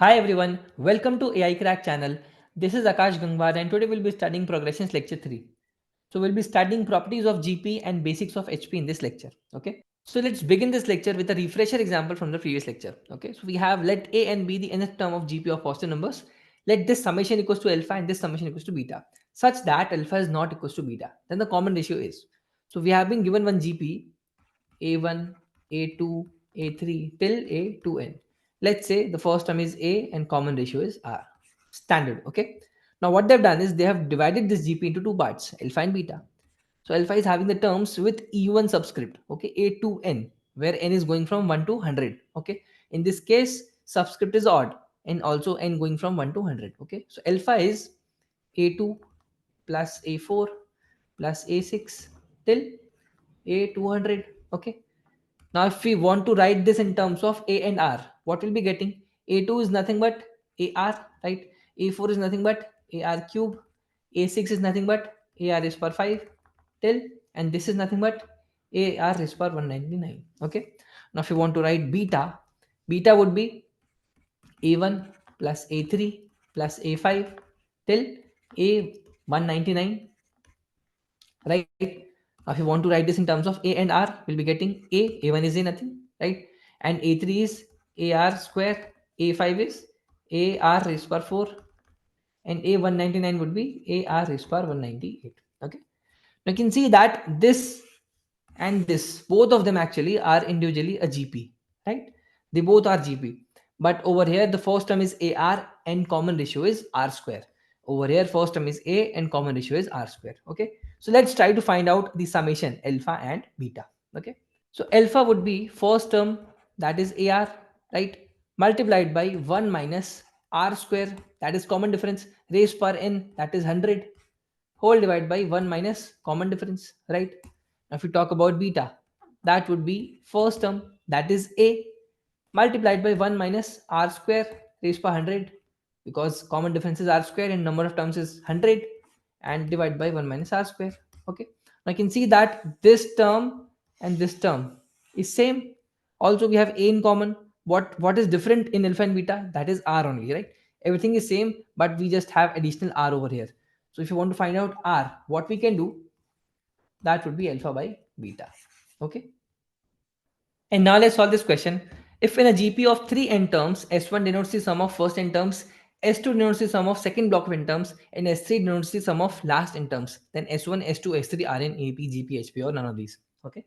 Hi everyone, welcome to AI Crack channel. This is Akash Gangwar and today we'll be studying progressions lecture 3. So we'll be studying properties of GP and basics of HP in this lecture. Okay. So let's begin this lecture with a refresher example from the previous lecture. Okay. So we have let A and B the nth term of GP of positive numbers. Let this summation equals to alpha and this summation equals to beta such that alpha is not equals to beta. Then the common ratio is. So we have been given one GP A1, A2, A3 till A2n. Let's say the first term is A and common ratio is R. Standard, okay? Now what they've done is they have divided this GP into two parts, alpha and beta. So alpha is having the terms with E1 subscript, okay, A to N, where N is going from 1 to 100, okay? In this case, subscript is odd and also N going from 1 to 100, okay? So alpha is A2 plus A4 plus A6 till A200, okay? Now, if we want to write this in terms of A and R, what we'll be getting? A2 is nothing but AR, right? A4 is nothing but AR cube. A6 is nothing but AR is per 5 till, and this is nothing but AR is per 199. Okay. Now, if you want to write beta, beta would be A1 plus A3 plus A5 till A199, right? Now, if you want to write this in terms of A and R, we'll be getting A1 is A nothing, right? And A3 is AR square, A5 is AR raised per 4, and A199 would be AR raised per 198. Okay. Now you can see that this and this, both of them actually are individually a GP, right? They both are GP. But over here, the first term is AR and common ratio is R square. Over here, first term is A and common ratio is R square. Okay. So let's try to find out the summation alpha and beta. Okay. So alpha would be first term, that is AR, right? Multiplied by 1 minus R square, that is common difference, raised per n, that is 100, whole divided by 1 minus common difference, right? Now if we talk about beta, that would be first term, that is A, multiplied by 1 minus R square raised by 100, because common difference is R square and number of terms is 100, and divide by 1 minus R square. Okay. Now I can see that this term and this term is same. Also we have A in common. What is different in alpha and beta? That is R only, right? Everything is same, but we just have additional R over here. So if you want to find out R, what we can do, that would be alpha by beta. Okay. And now let's solve this question. If in a GP of 3 n terms, S1 denotes the sum of first n terms, S2 denotes the sum of second block of n terms, and S3 denotes the sum of last n terms, then S1, S2, S3 are in AP, GP, HP, or none of these. Okay.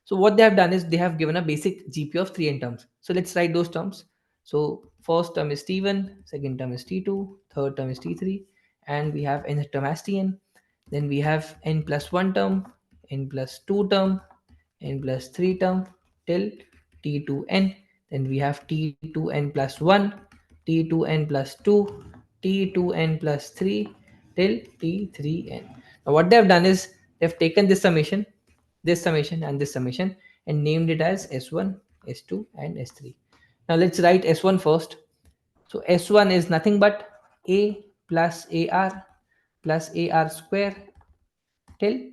So what they have done is they have given a basic GP of 3 n terms. So let's write those terms. So first term is T1, second term is T2, third term is T3, and we have nth term as Tn. Then we have n plus 1 term, n plus 2 term, n plus 3 term till t2n. Then we have t2n plus 1, t2n plus 2, t2n plus 3 till t3n. Now what they have done is they've taken this summation and this summation and named it as S1, S2 and S3. Now let's write S1 first. So S1 is nothing but A plus AR plus AR square till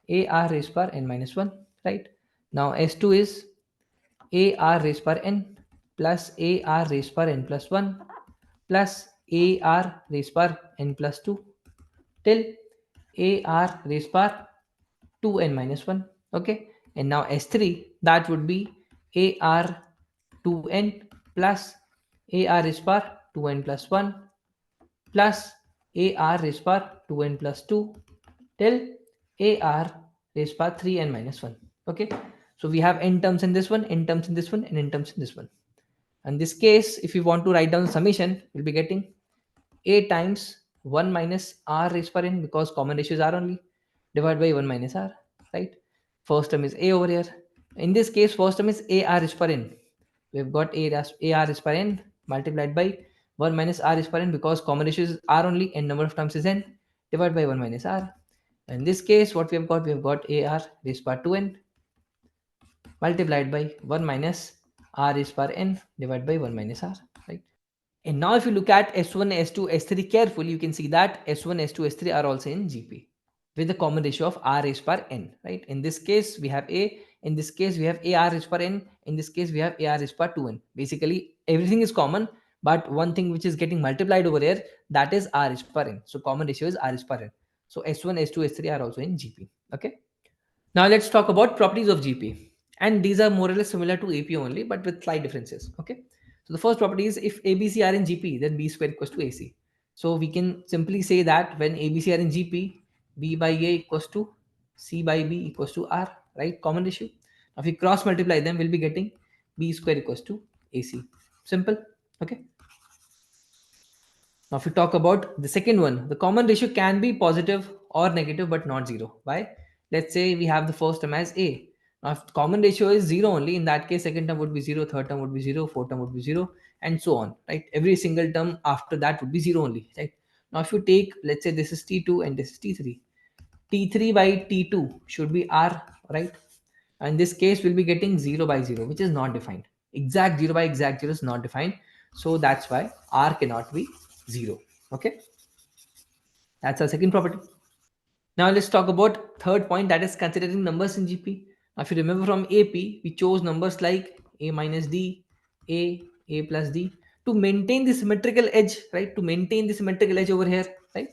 AR raised per n minus 1, right? Now S2 is AR raised per n plus AR raised per n plus 1 plus AR raised per n plus 2 till AR raised per 2n minus 1. Okay. And now S3, that would be AR 2n plus AR raised per 2n plus 1 plus AR raised per 2n plus 2 till AR raised by 3n minus 1. Okay. So we have n terms in this one, n terms in this one, and n terms in this one. In this case, if you want to write down the summation, we'll be getting A times 1 minus R raised per n, because common ratios are only, divided by 1 minus R, right? First term is A over here. In this case, first term is AR raised per n. We've got AR raised per n multiplied by 1 minus R raised per n, because common ratios are only and number of terms is n, divided by 1 minus R. In this case, what we have got AR raised by 2n multiplied by 1 minus R raised by n divided by 1 minus R, right? And now if you look at S1, S2, S3 carefully, you can see that S1, S2, S3 are also in GP with the common ratio of R raised by n, right? In this case, we have A. In this case, we have AR raised by n. In this case, we have AR raised by 2n. Basically, everything is common, but one thing which is getting multiplied over here, that is r is per n. So common ratio is r is per n. So S1, S2, S3 are also in GP. Okay. Now let's talk about properties of GP. And these are more or less similar to AP only, but with slight differences. Okay. So the first property is if ABC are in GP, then B square equals to AC. So we can simply say that when ABC are in GP, B by A equals to C by B equals to R, right? Common ratio. Now if we cross multiply them, we'll be getting B square equals to AC. Simple. Okay. Now, if we talk about the second one, the common ratio can be positive or negative, but not zero. Why? Let's say we have the first term as A. Now, if common ratio is zero only, in that case, second term would be zero, third term would be zero, fourth term would be zero, and so on. Right? Every single term after that would be zero only. Right? Now, if you take, let's say this is T2 and this is T3. T3 by T2 should be R, right? And this case will be getting 0 by 0, which is not defined. Exact 0 by exact 0 is not defined. So that's why R cannot be 0. Okay. That's our second property. Now let's talk about third point, that is considering numbers in GP. Now if you remember from AP, we chose numbers like A minus D, A plus D to maintain the symmetrical edge, right? To maintain the symmetrical edge over here, right?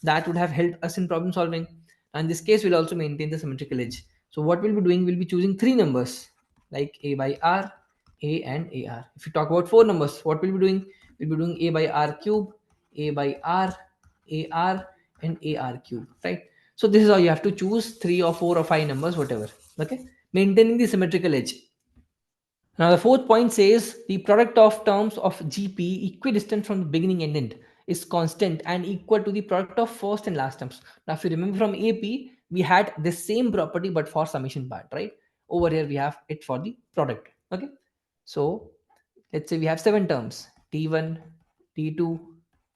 That would have helped us in problem solving. And this case will also maintain the symmetrical edge. So what we'll be doing, we'll be choosing three numbers like A by R, A and AR. If you talk about four numbers, what we'll be doing? We'll be doing A by R cube, A by R, AR and AR cube, right? So this is how you have to choose three or four or five numbers, whatever. Okay, maintaining the symmetrical edge. Now the fourth point says the product of terms of GP equidistant from the beginning and end is constant and equal to the product of first and last terms. Now if you remember from AP, we had the same property but for summation part, right? Over here we have it for the product. Okay, so let's say we have seven terms: T1, T2,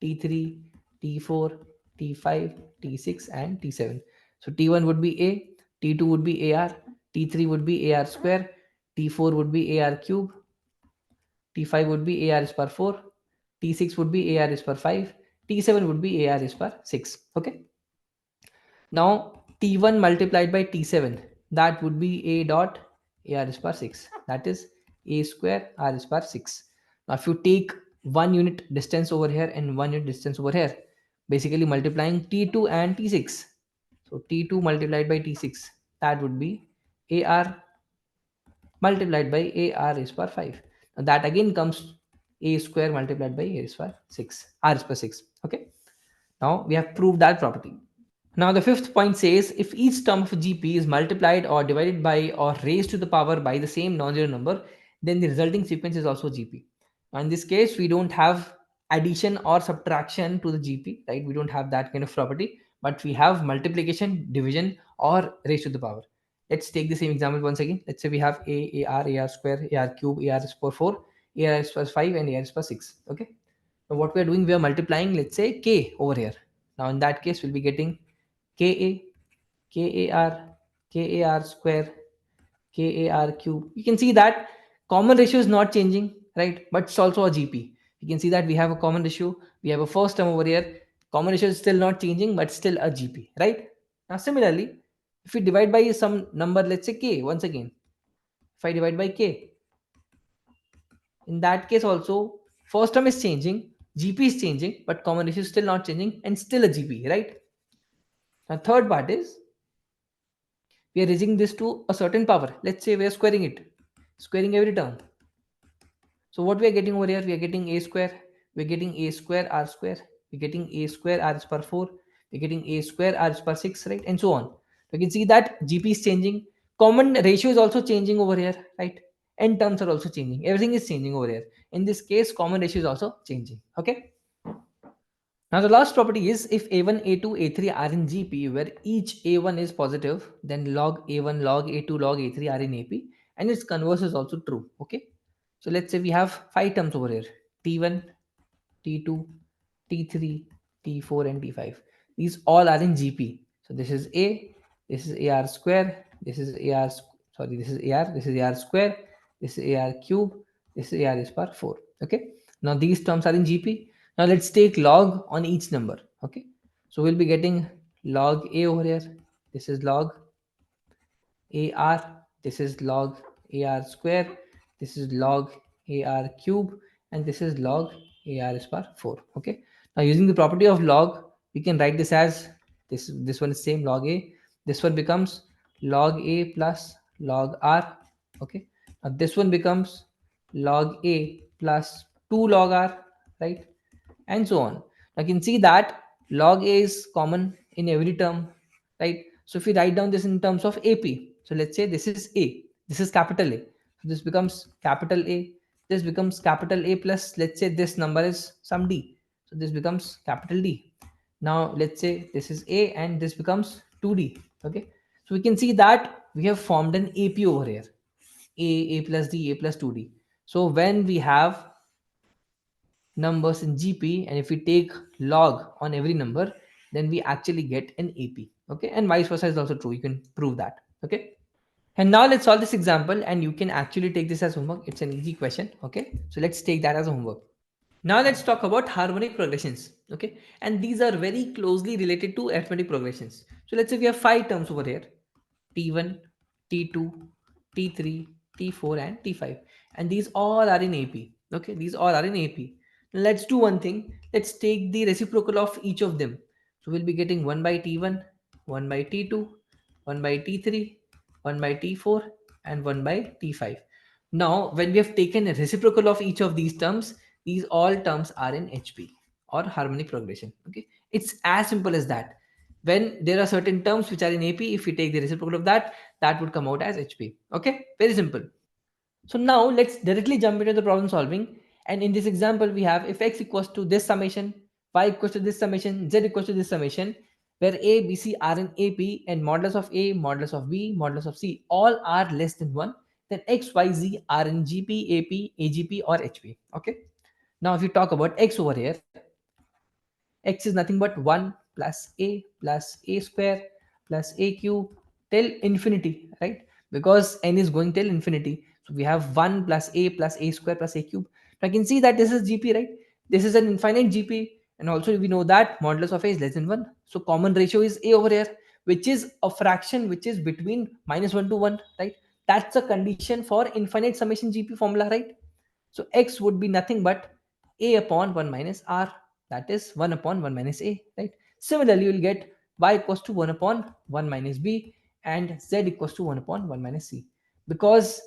T3, T4, T5, T6 and T7. So T1 would be A, T2 would be AR, T3 would be AR square, T4 would be AR cube, T5 would be AR is per 4, T6 would be AR is per 5, T7 would be AR is per 6. Okay. Now T1 multiplied by T7, that would be A dot AR is per 6. That is A square R is per 6. Now if you take 1 unit distance over here and 1 unit distance over here, basically multiplying T2 and T6. So T2 multiplied by T6, that would be AR multiplied by AR is per 5. Now that again comes A square multiplied by A is per 6. R is per 6. Okay. Now we have proved that property. Now the fifth point says if each term of GP is multiplied or divided by or raised to the power by the same non-zero number, then the resulting sequence is also GP. Now in this case, we don't have addition or subtraction to the GP, right? We don't have that kind of property, but we have multiplication, division, or raised to the power. Let's take the same example once again. Let's say we have AR square, AR cube, AR is per 4, AR is per 5, and AR is per 6. Okay. Now what we are doing, we are multiplying, let's say K over here. Now in that case, we'll be getting KA, KAR square, KAR cube. You can see that common ratio is not changing, right? But it's also a GP. You can see that we have a common ratio. We have a first term over here. Common ratio is still not changing, but still a GP, right? Now, similarly, if we divide by some number, let's say K, once again, if I divide by K, in that case also, first term is changing, GP is changing, but common ratio is still not changing and still a GP, right? Now, third part is we are raising this to a certain power. Let's say we are squaring it, squaring every term. So what we are getting over here, we are getting a square, we're getting a square r square, we're getting a square r is per 4, we're getting a square r is per 6, right? And so on. You can see that GP is changing. Common ratio is also changing over here, right? N terms are also changing. Everything is changing over here. In this case, common ratio is also changing. Okay. Now the last property is if A1, A2, A3 are in GP where each A1 is positive, then log A1, log A2, log A3 are in AP and its converse is also true. Okay. So let's say we have five terms over here: T1, T2, T3, T4 and T5. These all are in GP. So this is A, this is AR square, this is AR, sorry, this is AR, this is AR square, this is AR cube, this is AR is per 4. Okay. Now these terms are in GP. Now let's take log on each number. Okay. So we'll be getting log A over here. This is log AR, this is log AR square, this is log AR cube, and this is log AR is power 4. Okay. Now using the property of log, we can write this as this one is same log A. This one becomes log A plus log R. Okay. Now this one becomes log A plus 2 log R, right? And so on. Now you can see that log A is common in every term, right? So if we write down this in terms of AP, so let's say this is A, this is capital A. So this becomes capital A, this becomes capital A plus, let's say this number is some D. So this becomes capital D. Now let's say this is A and this becomes 2D. Okay. So we can see that we have formed an AP over here. A plus D, A plus 2D. So when we have numbers in GP and if we take log on every number, then we actually get an AP. Okay. And vice versa is also true. You can prove that. Okay. And now let's solve this example and you can actually take this as homework. It's an easy question. Okay. So let's take that as homework. Now let's talk about harmonic progressions. Okay. And these are very closely related to arithmetic progressions. So let's say we have 5 terms over here. T1, T2, T3, T4 and T5. And these all are in AP. Okay. These all are in AP. Now let's do one thing. Let's take the reciprocal of each of them. So we'll be getting 1 by T1, 1 by T2, 1 by T3, 1 by T4 and 1 by T5. Now, when we have taken a reciprocal of each of these terms, these all terms are in HP or harmonic progression. Okay, it's as simple as that. When there are certain terms which are in AP, if we take the reciprocal of that, that would come out as HP. Okay, very simple. So now let's directly jump into the problem solving. And in this example, we have if x equals to this summation, y equals to this summation, z equals to this summation, where a, b, c are in AP and modulus of a, modulus of b, modulus of c all are less than 1, then x, y, z are in GP, AP, AGP or HP. Okay. Now if you talk about x over here, x is nothing but 1 plus a square plus a cube till infinity, right? Because n is going till infinity. So we have 1 plus a square plus a cube. Now I can see that this is GP, right? This is an infinite GP. And also we know that modulus of a is less than 1. So common ratio is a over here, which is a fraction which is between -1 to 1, right? That's a condition for infinite summation GP formula, right? So x would be nothing but a upon 1 minus r, that is 1 upon 1 minus a, right? Similarly, you will get y equals to 1 upon 1 minus b and z equals to 1 upon 1 minus c, because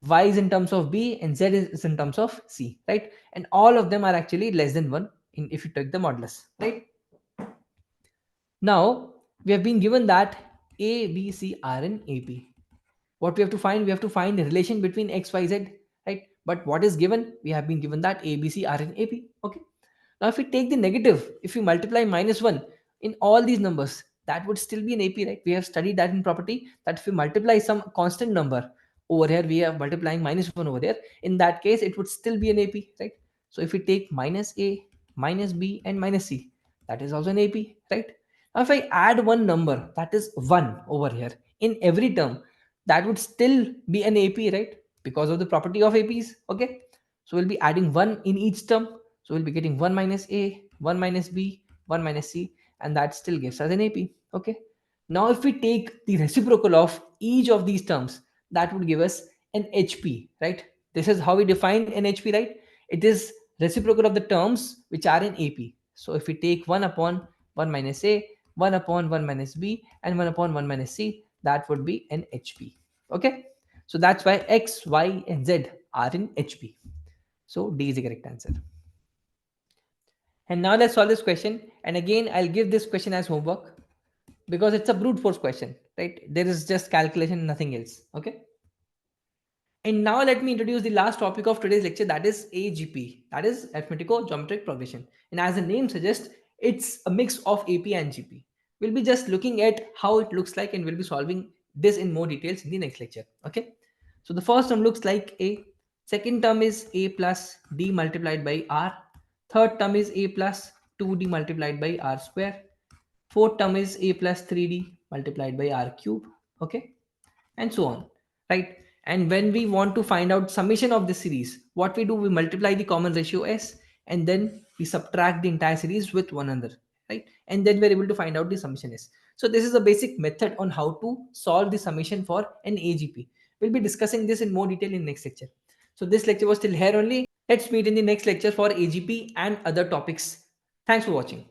y is in terms of b and z is in terms of c, right? And all of them are actually less than 1 in, if you take the modulus, right? Now, we have been given that a, b, c are in AP. What we have to find? We have to find the relation between x, y, z, right? But what is given? We have been given that a, b, c are in AP. Okay. Now, if we take the negative, if we multiply -1 in all these numbers, that would still be an AP, right? We have studied that in property that if we multiply some constant number over here, we are multiplying -1 over there. In that case, it would still be an AP, right? So if we take minus a, minus b, and minus c, that is also an AP, right? Now, if I add one number, that is 1 over here in every term, that would still be an AP, right? Because of the property of APs. Okay. So we'll be adding 1 in each term. So we'll be getting 1 minus A, 1 minus B, 1 minus C, and that still gives us an AP. Okay. Now, if we take the reciprocal of each of these terms, that would give us an HP, right? This is how we define an HP, right? It is reciprocal of the terms which are in AP. So if we take 1 upon 1 minus A, 1 upon 1 minus B, and 1 upon 1 minus C, that would be an HP. Okay. So that's why X, Y, and Z are in HP. So D is the correct answer. And now let's solve this question. And again, I'll give this question as homework because it's a brute force question, right? There is just calculation, nothing else. Okay. And now let me introduce the last topic of today's lecture, that is AGP, that is arithmetico-geometric progression. And as the name suggests, it's a mix of AP and GP. We'll be just looking at how it looks like and we'll be solving this in more details in the next lecture. Okay. So the first term looks like A. Second term is A plus D multiplied by R. Third term is A plus 2D multiplied by R square. Fourth term is A plus 3D multiplied by R cube. Okay. And so on, right? And when we want to find out summation of the series, what we do, we multiply the common ratio S and then we subtract the entire series with one another, right? And then we're able to find out the summation S. So this is a basic method on how to solve the summation for an AGP. We'll be discussing this in more detail in next lecture. So this lecture was till here only. Let's meet in the next lecture for AGP and other topics. Thanks for watching.